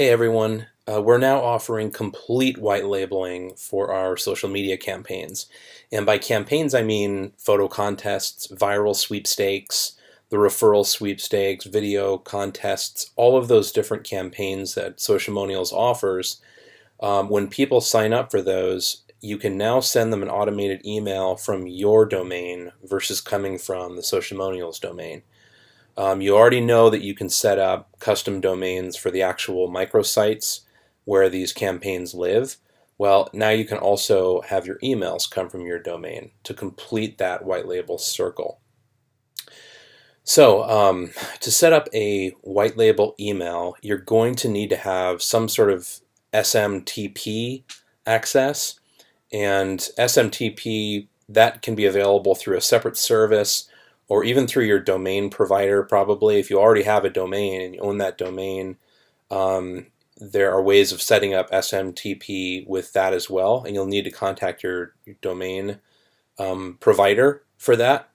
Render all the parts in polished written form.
Hey everyone, we're now offering complete white labeling for our social media campaigns. And by campaigns, I mean photo contests, viral sweepstakes, the referral sweepstakes, video contests, all of those different campaigns that Socialmonials offers. When people sign up for those, you can now send them an automated email from your domain versus coming from the Socialmonials domain. You already know that you can set up custom domains for the actual microsites where these campaigns live. Well, now you can also have your emails come from your domain to complete that white label circle. So to set up a white label email, you're going to need to have some sort of SMTP access. And SMTP, that can be available through a separate service or even through your domain provider probably. If you already have a domain and you own that domain, there are ways of setting up SMTP with that as well, and you'll need to contact your domain provider for that.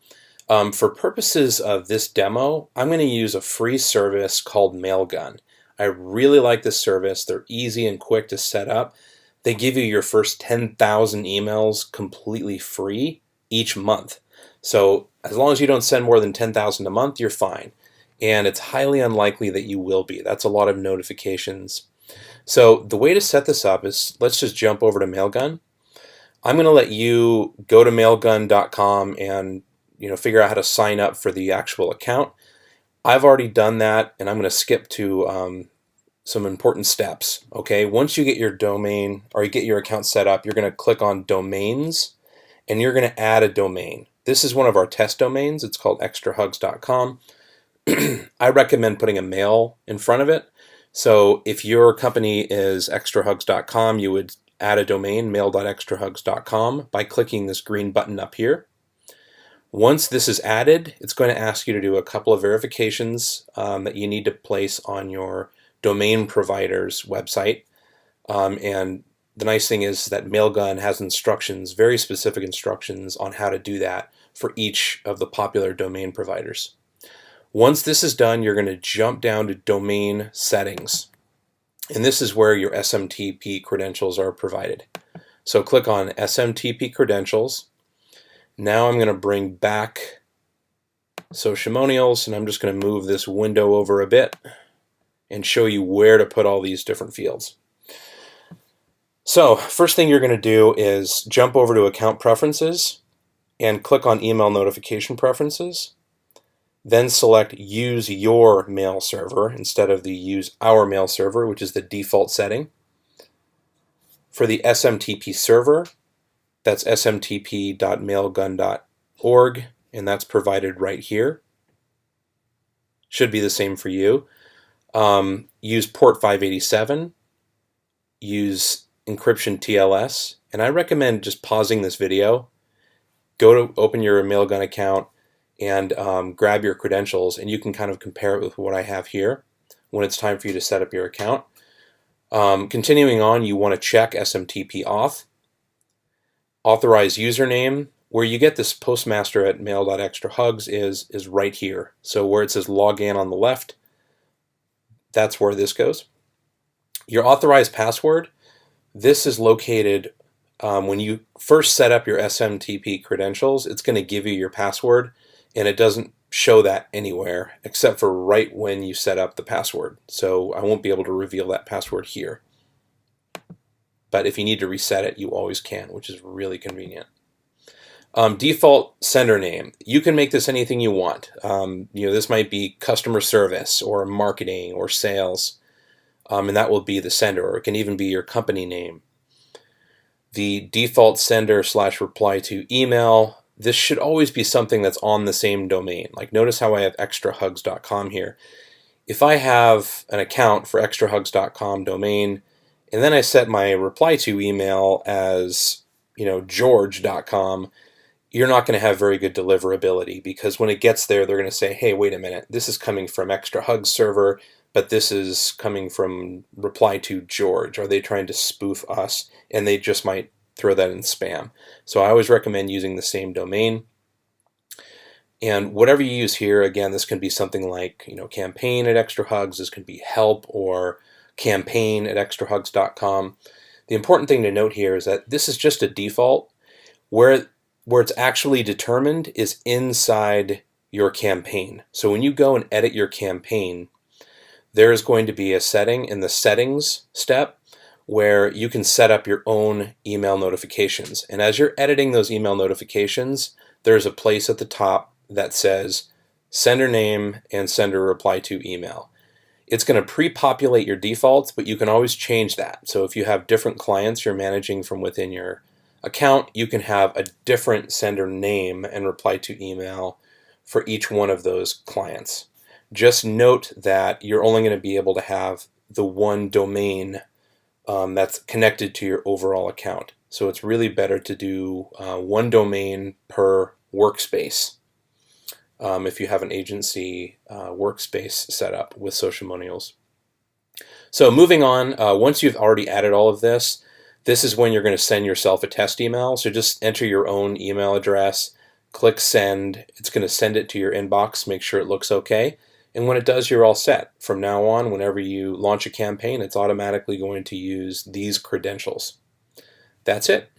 For purposes of this demo, I'm going to use a free service called Mailgun. I really like this service. They're easy and quick to set up. They give you your first 10,000 emails completely free each month. So as long as you don't send more than 10,000 a month, you're fine. And it's highly unlikely that you will be. That's a lot of notifications. So the way to set this up is, let's just jump over to Mailgun. I'm going to let you go to mailgun.com and figure out how to sign up for the actual account. I've already done that, and I'm going to skip to some important steps. Okay, once you get your domain or you get your account set up, you're going to click on domains and you're going to add a domain. This is one of our test domains. It's called extrahugs.com. I recommend putting a mail in front of it. So if your company is extrahugs.com, you would add a domain, mail.extrahugs.com, by clicking this green button up here. Once this is added, it's going to ask you to do a couple of verifications that you need to place on your domain provider's website. And the nice thing is that Mailgun has instructions, very specific instructions on how to do that for each of the popular domain providers. Once this is done, you're going to jump down to domain settings. And this is where your SMTP credentials are provided. So click on SMTP credentials. Now I'm going to bring back Socialmonials, and I'm just going to move this window over a bit and show you where to put all these different fields. So first thing you're going to do is jump over to account preferences and click on email notification preferences. Then select use your mail server instead of the use our mail server, which is the default setting. For the SMTP server, that's smtp.mailgun.org, and that's provided right here. Should be the same for you. Use port 587, use encryption TLS, and I recommend just pausing this video, go to open your Mailgun account, and grab your credentials, and you can kind of compare it with what I have here when it's time for you to set up your account. Continuing on, you want to check SMTP auth. Authorize username. Where you get this postmaster at mail.extrahugs is right here. So where it says login on the left, that's where this goes. Your authorized password, this is located when you first set up your SMTP credentials. It's going to give you your password, and it doesn't show that anywhere except for right when you set up the password. So I won't be able to reveal that password here. But if you need to reset it, you always can, which is really convenient. Default sender name. You can make this anything you want. This might be customer service or marketing or sales, and that will be the sender, or it can even be your company name. The default sender / reply to email. This should always be something that's on the same domain. Like notice how I have extrahugs.com here. If I have an account for extrahugs.com domain, and then I set my reply to email as george.com, you're not going to have very good deliverability, because when it gets there, they're going to say, hey, wait a minute, this is coming from Extrahugs server, but this is coming from reply to George. Are they trying to spoof us? And they just might throw that in spam. So I always recommend using the same domain. And whatever you use here, again, this can be something like campaign at Extrahugs. This can be help or campaign at extrahugs.com. The important thing to note here is that this is just a default. Where it's actually determined is inside your campaign. So when you go and edit your campaign, there is going to be a setting in the settings step where you can set up your own email notifications. And as you're editing those email notifications, there's a place at the top that says sender name and sender reply to email. It's going to pre-populate your defaults, but you can always change that. So if you have different clients you're managing from within your account, you can have a different sender name and reply to email for each one of those clients. Just note that you're only going to be able to have the one domain that's connected to your overall account. So it's really better to do one domain per workspace if you have an agency workspace set up with Socialmonials. So moving on, once you've already added all of this, this is when you're going to send yourself a test email. So just enter your own email address, click send. It's going to send it to your inbox, make sure it looks okay. And when it does, you're all set. From now on, whenever you launch a campaign, it's automatically going to use these credentials. That's it.